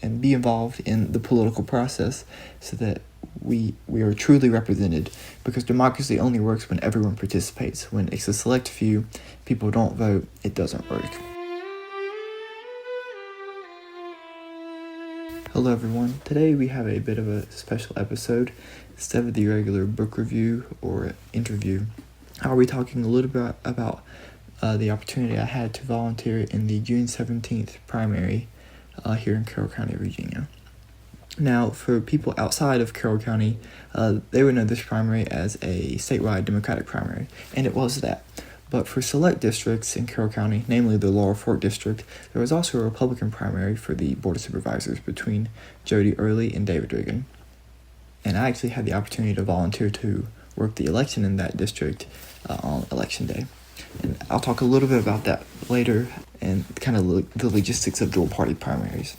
and be involved in the political process so that we are truly represented, because democracy only works when everyone participates. When it's a select few people don't vote, it doesn't work. Hello everyone, today we have a bit of a special episode. Instead of the regular book review or interview, I'll be talking a little bit about the opportunity I had to volunteer in the June 17th primary here in Carroll County, Virginia. Now, for people outside of Carroll County, they would know this primary as a statewide Democratic primary, and it was that. But for select districts in Carroll County, namely the Laurel Fork District, there was also a Republican primary for the Board of Supervisors between Jody Early and David Riggin. And I actually had the opportunity to volunteer to work the election in that district on Election Day. And I'll talk a little bit about that later and kind of the logistics of dual party primaries.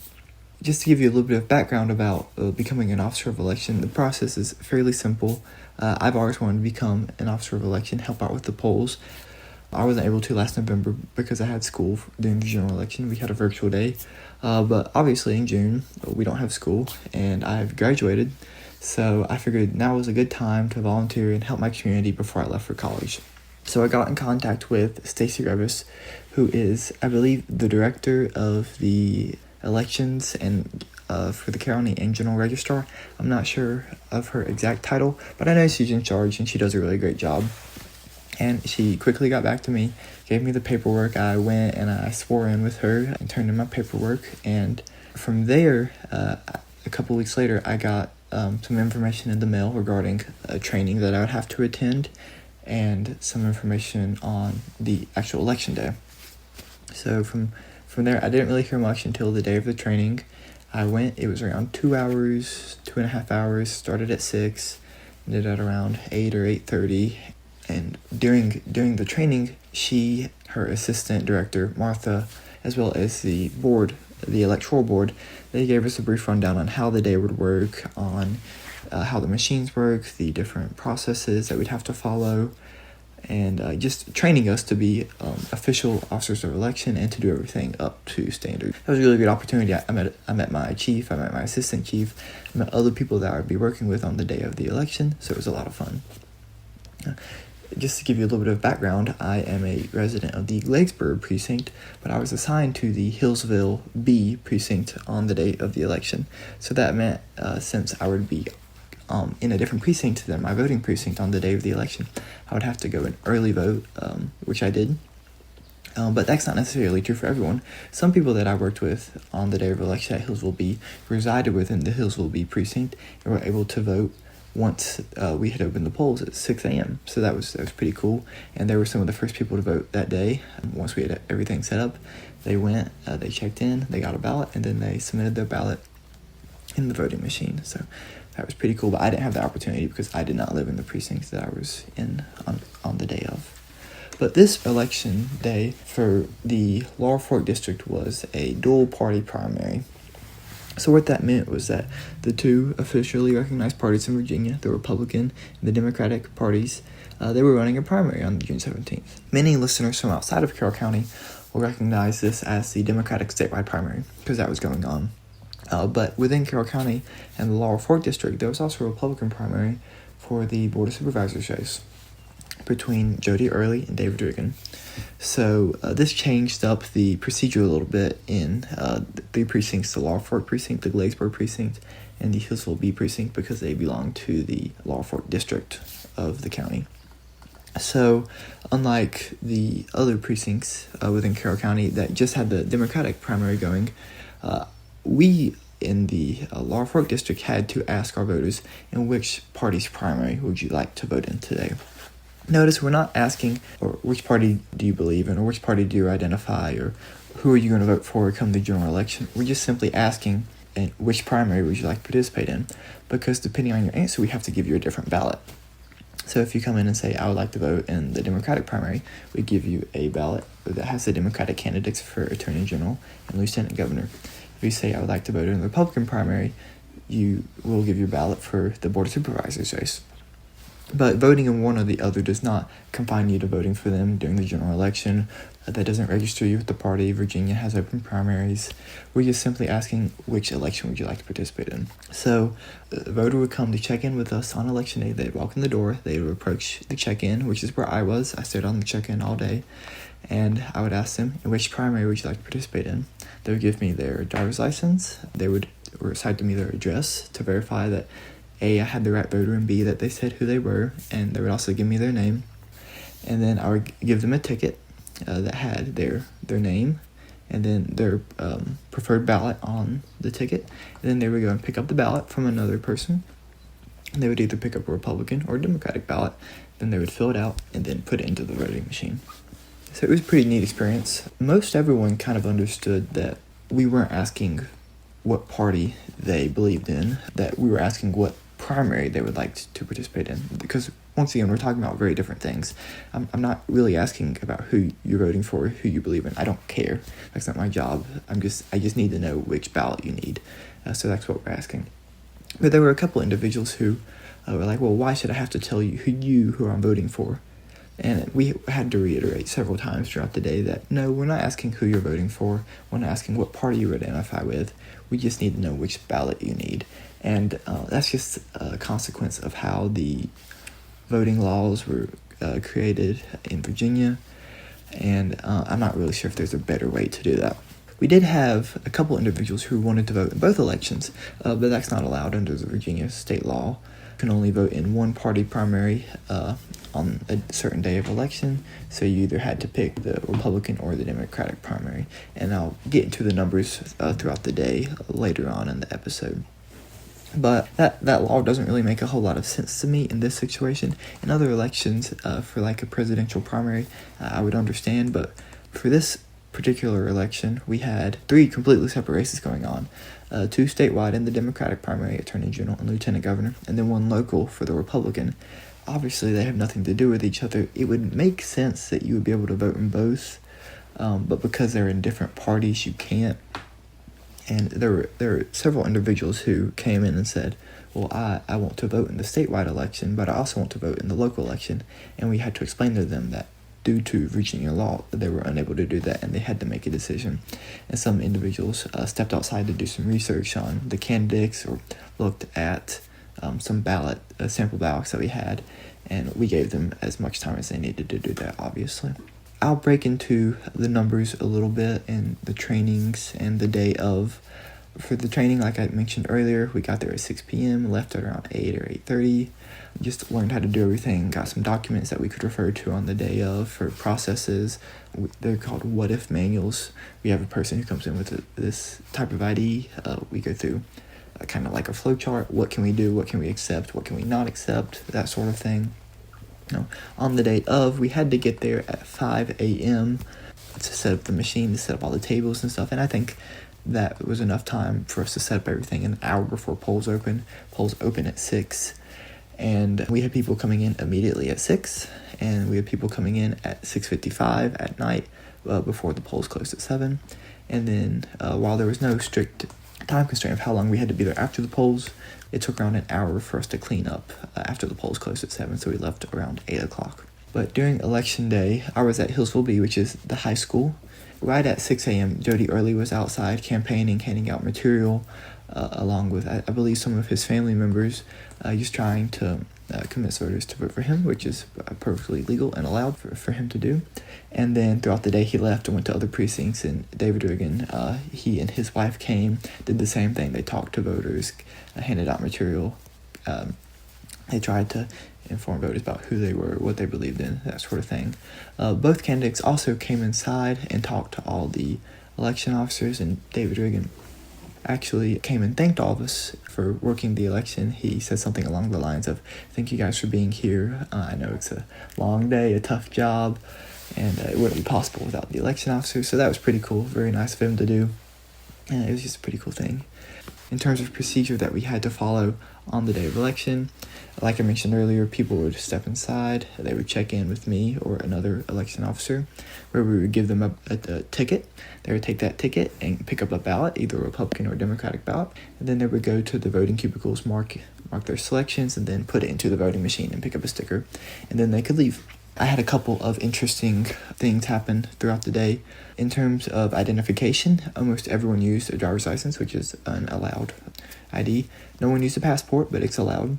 Just to give you a little bit of background about becoming an officer of election, the process is fairly simple. I've always wanted to become an officer of election, help out with the polls. I wasn't able to last November because I had school during the general election. We had a virtual day, but obviously in June we don't have school, and I've graduated, so I figured now was a good time to volunteer and help my community before I left for college. So I got in contact with Stacey Revis, who is, I believe, the director of the elections and for the county and general registrar. I'm not sure of her exact title, but I know she's in charge and she does a really great job. And she quickly got back to me, gave me the paperwork. I went and I swore in with her and turned in my paperwork. And from there, a couple weeks later, I got some information in the mail regarding a training that I would have to attend and some information on the actual election day. So from there, I didn't really hear much until the day of the training. I went, it was around 2.5 hours, started at 6, ended at around 8 or 8:30. And during the training, her assistant director, Martha, as well as the board, the electoral board, they gave us a brief rundown on how the day would work, on how the machines work, the different processes that we'd have to follow, and just training us to be official officers of election and to do everything up to standard. That was a really good opportunity. I met my chief, I met my assistant chief, I met other people that I would be working with on the day of the election, so it was a lot of fun. Just to give you a little bit of background, I am a resident of the Gladesburg precinct, but I was assigned to the Hillsville B precinct on the day of the election. So that meant since I would be in a different precinct than my voting precinct on the day of the election, I would have to go and early vote, which I did. But that's not necessarily true for everyone. Some people that I worked with on the day of election at Hillsville B resided within the Hillsville B precinct and were able to vote once we had opened the polls at 6 a.m. So that was pretty cool. And they were some of the first people to vote that day. Once we had everything set up, they went, they checked in, they got a ballot, and then they submitted their ballot in the voting machine. So that was pretty cool, but I didn't have the opportunity because I did not live in the precincts that I was in on the day of. But this election day for the Laurel Fork District was a dual party primary. So what that meant was that the two officially recognized parties in Virginia, the Republican and the Democratic parties, they were running a primary on June 17th. Many listeners from outside of Carroll County will recognize this as the Democratic statewide primary because that was going on. But within Carroll County and the Laurel Fork District, there was also a Republican primary for the Board of Supervisors race between Jody Early and David Riggin. So this changed up the procedure a little bit in the three precincts, the Laurel Fork precinct, the Gladesburg precinct, and the Hillsville B precinct, because they belong to the Laurel Fork district of the county. So unlike the other precincts within Carroll County that just had the Democratic primary going, we in the Laurel Fork district had to ask our voters, in which party's primary would you like to vote in today? Notice we're not asking, or which party do you believe in, or which party do you identify, or who are you going to vote for come the general election. We're just simply asking, which primary would you like to participate in? Because depending on your answer, we have to give you a different ballot. So if you come in and say, I would like to vote in the Democratic primary, we give you a ballot that has the Democratic candidates for Attorney General and Lieutenant Governor. If you say, I would like to vote in the Republican primary, you will give your ballot for the Board of Supervisors race. But voting in one or the other does not confine you to voting for them during the general election that doesn't register you with the party. Virginia has open primaries. We're just simply asking which election would you like to participate in. So the voter would come to check in with us on election day. They'd walk in the door. They would approach the check-in, which is where I was. I stayed on the check-in all day. And I would ask them, in which primary would you like to participate in? They would give me their driver's license. They would recite to me their address to verify that A, I had the right voter, and B, that they said who they were. And they would also give me their name. And then I would give them a ticket that had their name and then their preferred ballot on the ticket. And then they would go and pick up the ballot from another person. And they would either pick up a Republican or a Democratic ballot. Then they would fill it out and then put it into the voting machine. So it was a pretty neat experience. Most everyone kind of understood that we weren't asking what party they believed in, that we were asking what primary they would like to participate in. Because once again, we're talking about very different things. I'm not really asking about who you're voting for, who you believe in. I don't care. That's not my job. I just need to know which ballot you need. So that's what we're asking. But there were a couple individuals who were like, well, why should I have to tell you who I'm voting for? And we had to reiterate several times throughout the day that, no, we're not asking who you're voting for. We're not asking what party you identify with. We just need to know which ballot you need. And that's just a consequence of how the voting laws were created in Virginia. And I'm not really sure if there's a better way to do that. We did have a couple individuals who wanted to vote in both elections, but that's not allowed under the Virginia state law. You can only vote in one party primary on a certain day of election, so you either had to pick the Republican or the Democratic primary. And I'll get into the numbers throughout the day later on in the episode. But that law doesn't really make a whole lot of sense to me in this situation. In other elections, for like a presidential primary, I would understand, but for this particular election, we had 3 completely separate races going on. 2 statewide in the Democratic primary, Attorney General and Lieutenant Governor, and then 1 local for the Republican. Obviously, they have nothing to do with each other. It would make sense that you would be able to vote in both, but because they're in different parties, you can't. And there were several individuals who came in and said, well, I want to vote in the statewide election, but I also want to vote in the local election. And we had to explain to them that due to Virginia law, they were unable to do that, and they had to make a decision. And some individuals stepped outside to do some research on the candidates or looked at some sample ballots that we had, and we gave them as much time as they needed to do that, obviously. I'll break into the numbers a little bit and the trainings and the day of. For the training, like I mentioned earlier, we got there at 6 p.m., left at around 8 or 8:30. Just learned how to do everything, got some documents that we could refer to on the day of for processes. They're called what-if manuals. We have a person who comes in with this type of ID. We go through kind of like a flow chart. What can we do? What can we accept? What can we not accept? That sort of thing. On the day of, we had to get there at 5 a.m. to set up the machine, to set up all the tables and stuff. And I think that was enough time for us to set up everything an hour before polls open. Polls open at 6. And we had people coming in immediately at 6. And we had people coming in at 6:55 at night before the polls closed at 7. And then while there was no strict time constraint of how long we had to be there after the polls, it took around an hour for us to clean up after the polls closed at 7, so we left around 8 o'clock. But during election day, I was at Hillsville B, which is the high school. Right at 6 a.m., Jody Early was outside campaigning, handing out material, along with, I believe, some of his family members, just trying to convince voters to vote for him, which is perfectly legal and allowed for him to do. And then throughout the day, he left and went to other precincts, and David Riggin, he and his wife came, did the same thing. They talked to voters, handed out material. They tried to inform voters about who they were, what they believed in, that sort of thing. Both candidates also came inside and talked to all the election officers, and David Riggin actually came and thanked all of us for working the election. He said something along the lines of, thank you guys for being here. I know it's a long day, a tough job, and it wouldn't be possible without the election officers. So that was pretty cool, very nice of him to do. And it was just a pretty cool thing. In terms of procedure that we had to follow on the day of election, like I mentioned earlier, people would step inside, they would check in with me or another election officer, where we would give them a ticket. They would take that ticket and pick up a ballot, either a Republican or Democratic ballot, and then they would go to the voting cubicles, mark their selections, and then put it into the voting machine and pick up a sticker, and then they could leave. I had a couple of interesting things happen throughout the day. In terms of identification, almost everyone used a driver's license, which is an allowed ID. No one used a passport, but it's allowed.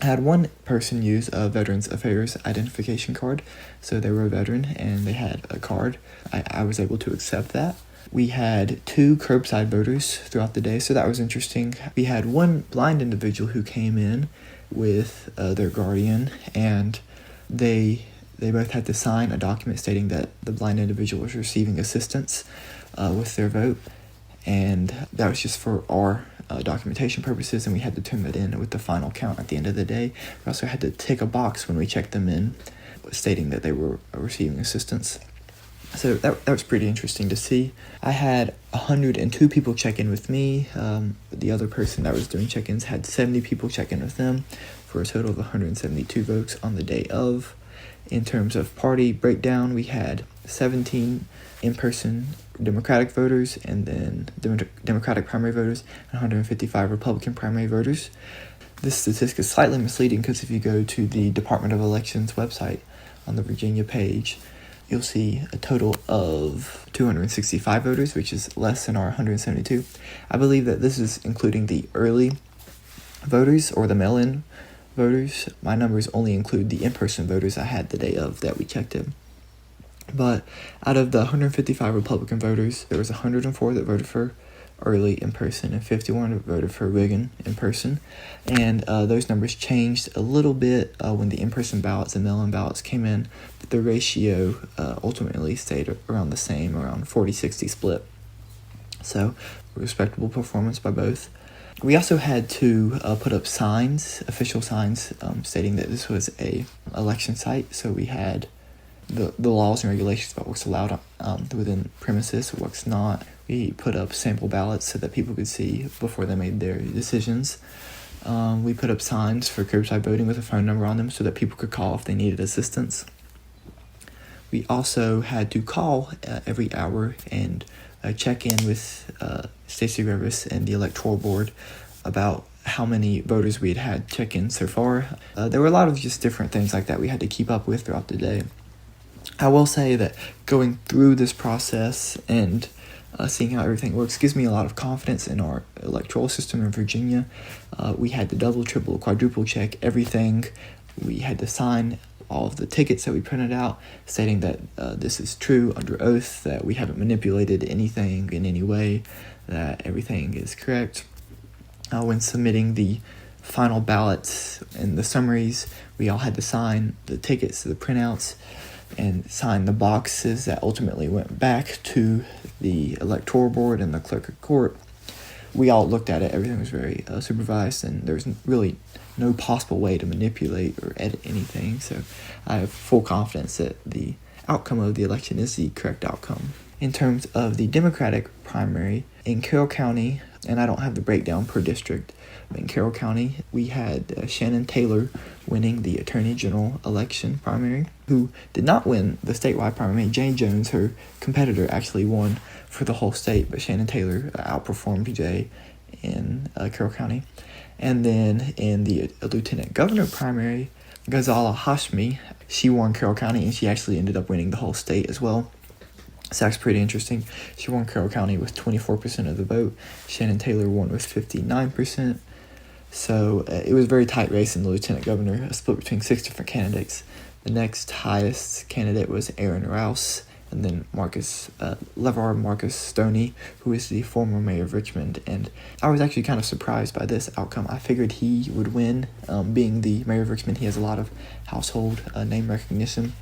I had one person use a Veterans Affairs identification card, so they were a veteran and they had a card. I was able to accept that. We had 2 curbside voters throughout the day, so that was interesting. We had one blind individual who came in with their guardian, and they both had to sign a document stating that the blind individual was receiving assistance with their vote, and that was just for our documentation purposes, and we had to turn that in with the final count at the end of the day. We also had to tick a box when we checked them in stating that they were receiving assistance. So that was pretty interesting to see. I had 102 people check in with me. The other person that was doing check-ins had 70 people check in with them for a total of 172 votes on the day of. In terms of party breakdown, we had 17 in-person Democratic voters, and then Democratic primary voters, and 155 Republican primary voters. This statistic is slightly misleading because if you go to the Department of Elections website on the Virginia page, you'll see a total of 265 voters, which is less than our 172. I believe that this is including the early voters or the mail-in voters. My numbers only include the in-person voters I had the day of that we checked in. But out of the 155 Republican voters, there was 104 that voted for early in person and 51 voted for Reagan in person. And those numbers changed a little bit when the in-person ballots and mail-in ballots came in. But the ratio ultimately stayed around the same, around 40-60 split. So respectable performance by both. We also had to put up signs, official signs, stating that this was a election site. So we had the laws and regulations about what's allowed within premises, what's not. We put up sample ballots so that people could see before they made their decisions. We put up signs for curbside voting with a phone number on them so that people could call if they needed assistance. We also had to call every hour and check in with Stacey Rivers and the Electoral Board about how many voters we had check in so far. There were a lot of just different things like that we had to keep up with throughout the day. I will say that going through this process and seeing how everything works gives me a lot of confidence in our electoral system in Virginia. We had to double, triple, quadruple check everything. We had to sign all of the tickets that we printed out stating that this is true under oath, that we haven't manipulated anything in any way, that everything is correct. When submitting the final ballots and the summaries, we all had to sign the tickets, the printouts, and sign the boxes that ultimately went back to the Electoral Board and the Clerk of Court. We all looked at it. Everything was very supervised, and there was really no possible way to manipulate or edit anything. So I have full confidence that the outcome of the election is the correct outcome. In terms of the Democratic primary, in Carroll County, and I don't have the breakdown per district, in Carroll County, we had Shannon Taylor winning the Attorney General election primary, who did not win the statewide primary. Jane Jones, her competitor, actually won for the whole state, but Shannon Taylor outperformed Jay in Carroll County. And then in the Lieutenant Governor primary, Ghazala Hashmi, she won Carroll County, and she actually ended up winning the whole state as well. So that's pretty interesting. She won Carroll County with 24% of the vote. Shannon Taylor won with 59%. So it was a very tight race in the lieutenant governor, a split between 6 different candidates. The next highest candidate was Aaron Rouse, and then LeVar Marcus Stoney, who is the former mayor of Richmond. And I was actually kind of surprised by this outcome. I figured he would win. Being the mayor of Richmond, he has a lot of household name recognition.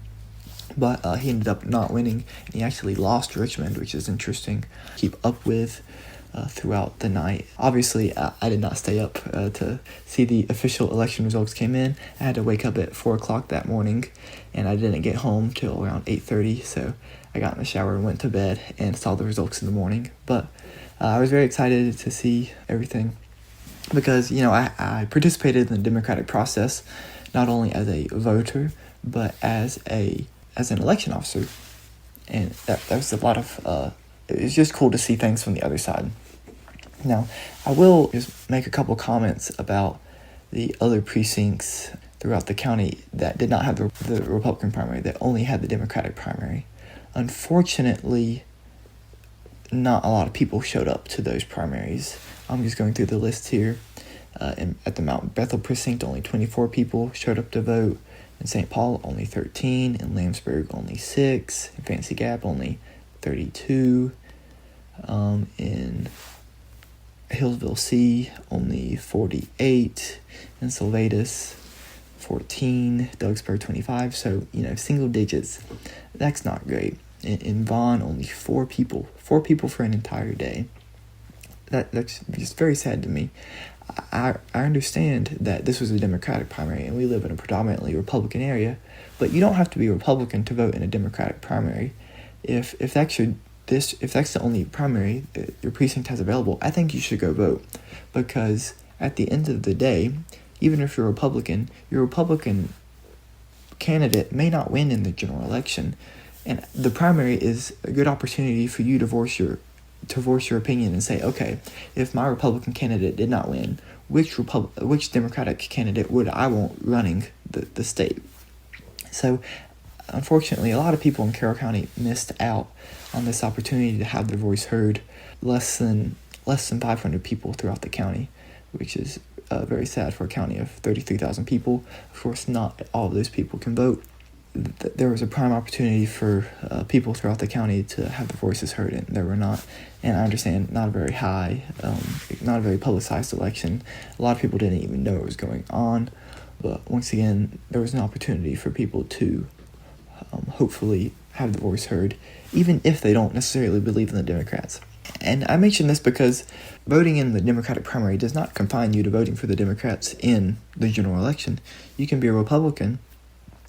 But he ended up not winning, and he actually lost Richmond, which is interesting to keep up with throughout the night. Obviously, I did not stay up to see the official election results came in. I had to wake up at 4 o'clock that morning, and I didn't get home till around 8:30, so I got in the shower and went to bed and saw the results in the morning. But I was very excited to see everything because, I participated in the democratic process, not only as a voter, but as an election officer, and that was a lot of it's just cool to see things from the other side. Now, I will just make a couple comments about the other precincts throughout the county that did not have the Republican primary, that only had the Democratic primary. Unfortunately, not a lot of people showed up to those primaries. I'm just going through the list here. At the Mount Bethel precinct, only 24 people showed up to vote. In St. Paul, only 13. In Lambsburg, only 6. In Fancy Gap, only 32. In Hillsville C, only 48. In Sylvatus, 14. Douglasburg, 25. So, single digits. That's not great. In Vaughn, only 4 people. 4 people for an entire day. That's just very sad to me. I understand that this was a Democratic primary and we live in a predominantly Republican area, but you don't have to be a Republican to vote in a Democratic primary. If that's the only primary that your precinct has available, I think you should go vote, because at the end of the day, even if you're a Republican, your Republican candidate may not win in the general election, and the primary is a good opportunity for you to voice your opinion and say, okay, if my Republican candidate did not win, which Democratic candidate would I want running the state? So, unfortunately, a lot of people in Carroll County missed out on this opportunity to have their voice heard. Less than 500 people throughout the county, which is very sad for a county of 33,000 people. Of course, not all of those people can vote. There was a prime opportunity for people throughout the county to have their voices heard, and there were not. And I understand, not a very not a very publicized election. A lot of people didn't even know what was going on. But once again, there was an opportunity for people to hopefully have their voice heard, even if they don't necessarily believe in the Democrats. And I mention this because voting in the Democratic primary does not confine you to voting for the Democrats in the general election. You can be a Republican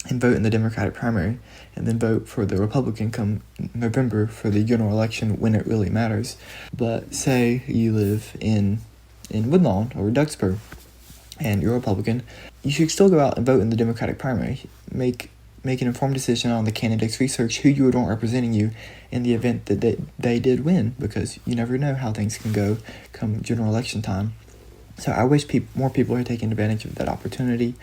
and vote in the Democratic primary, and then vote for the Republican come November for the general election when it really matters. But say you live in Woodlawn or Duxborough, and you're a Republican, you should still go out and vote in the Democratic primary. Make an informed decision on the candidates, research who you would want representing you in the event that they did win, because you never know how things can go come general election time. So I wish more people had taken advantage of that opportunity.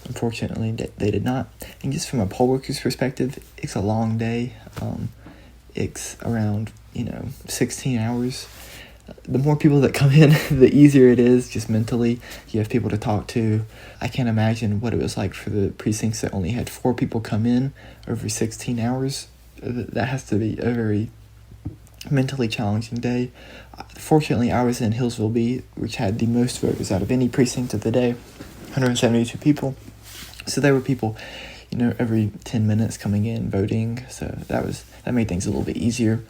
Unfortunately, they did not. And just from a poll worker's perspective, it's a long day. It's around 16 hours. The more people that come in, the easier it is just mentally. You have people to talk to. I can't imagine what it was like for the precincts that only had 4 people come in over 16 hours. That has to be a very mentally challenging day. Fortunately, I was in Hillsville B, which had the most voters out of any precinct of the day, 172 people. So there were people, every 10 minutes coming in voting. So that made things a little bit easier.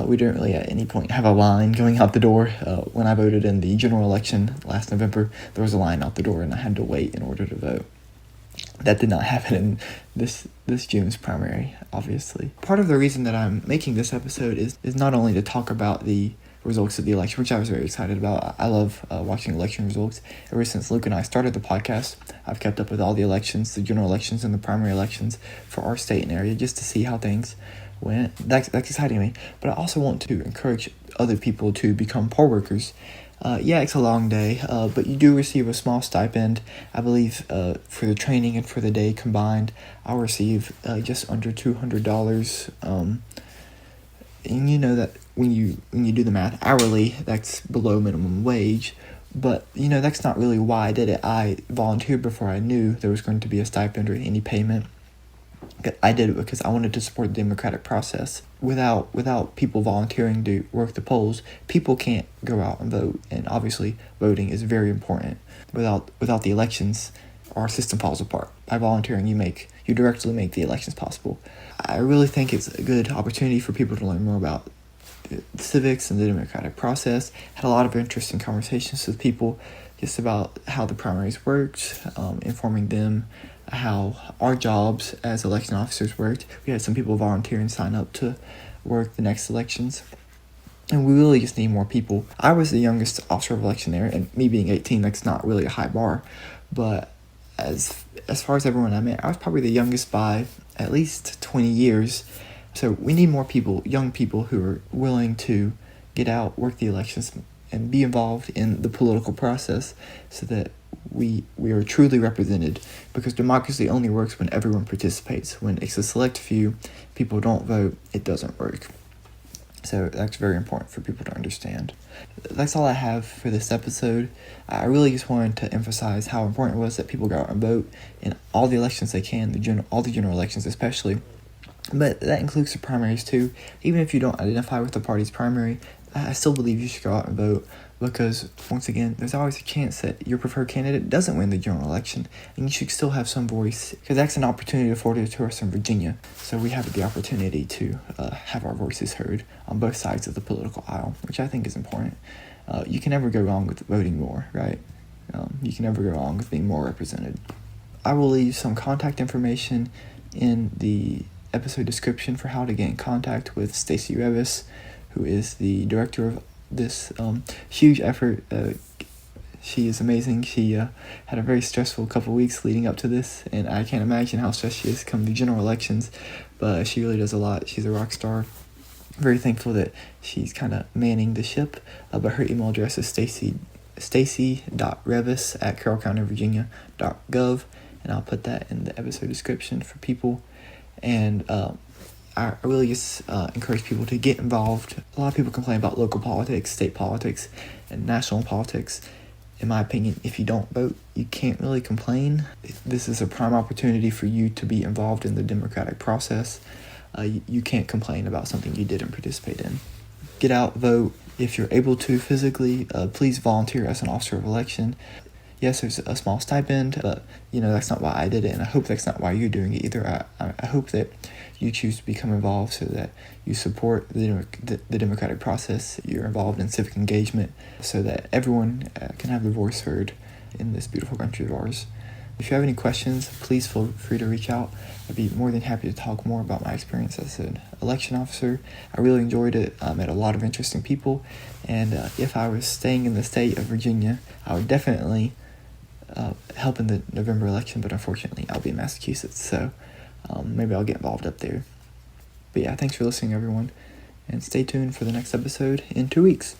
We didn't really at any point have a line going out the door. When I voted in the general election last November, there was a line out the door and I had to wait in order to vote. That did not happen in this June's primary, obviously. Part of the reason that I'm making this episode is not only to talk about the results of the election, which I was very excited about. I love watching election results. Ever since Luke and I started the podcast, I've kept up with all the elections, the general elections and the primary elections for our state and area, just to see how things went. That's exciting to me. But I also want to encourage other people to become poll workers. It's a long day, but you do receive a small stipend. I believe for the training and for the day combined, I'll receive just under $200. And you know that when you do the math hourly, that's below minimum wage. But, that's not really why I did it. I volunteered before I knew there was going to be a stipend or any payment. I did it because I wanted to support the democratic process. Without people volunteering to work the polls, people can't go out and vote. And obviously, voting is very important. Without the elections, our system falls apart. By volunteering, you directly make the elections possible. I really think it's a good opportunity for people to learn more about the civics and the democratic process. Had a lot of interesting conversations with people just about how the primaries worked, informing them how our jobs as election officers worked. We had some people volunteer and sign up to work the next elections. And we really just need more people. I was the youngest officer of election there, and me being 18, that's not really a high bar. But as far as everyone I met, I was probably the youngest by at least 20 years. So we need more people, young people who are willing to get out, work the elections, and be involved in the political process so that we are truly represented, because democracy only works when everyone participates. When it's a select few, people don't vote, it doesn't work. So that's very important for people to understand. That's all I have for this episode. I really just wanted to emphasize how important it was that people go out and vote in all the elections they can, all the general elections especially. But that includes the primaries too. Even if you don't identify with the party's primary, I still believe you should go out and vote, because, once again, there's always a chance that your preferred candidate doesn't win the general election, and you should still have some voice, because that's an opportunity afforded to us in Virginia. So we have the opportunity to have our voices heard on both sides of the political aisle, which I think is important. You can never go wrong with voting more, right? You can never go wrong with being more represented. I will leave some contact information in the episode description for how to get in contact with Stacey Revis, who is the director of this huge effort. She is amazing. She had a very stressful couple weeks leading up to this, and I can't imagine how stressed she is come the general elections, but she really does a lot. She's a rock star. Very thankful that she's kind of manning the ship, but her email address is stacy.revis@carrollcountyvirginia.gov, and I'll put that in the episode description for people. And I really just encourage people to get involved. A lot of people complain about local politics, state politics, and national politics. In my opinion, if you don't vote, you can't really complain. This is a prime opportunity for you to be involved in the democratic process. You can't complain about something you didn't participate in. Get out, vote. If you're able to physically, please volunteer as an officer of election. Yes, there's a small stipend, but that's not why I did it, and I hope that's not why you're doing it either. I hope that you choose to become involved so that you support the democratic process. You're involved in civic engagement so that everyone can have their voice heard in this beautiful country of ours. If you have any questions, please feel free to reach out. I'd be more than happy to talk more about my experience as an election officer. I really enjoyed it. I met a lot of interesting people, and if I was staying in the state of Virginia, I would definitely help in the November election, but unfortunately I'll be in Massachusetts, so maybe I'll get involved up there. But yeah, thanks for listening, everyone, and stay tuned for the next episode in 2 weeks.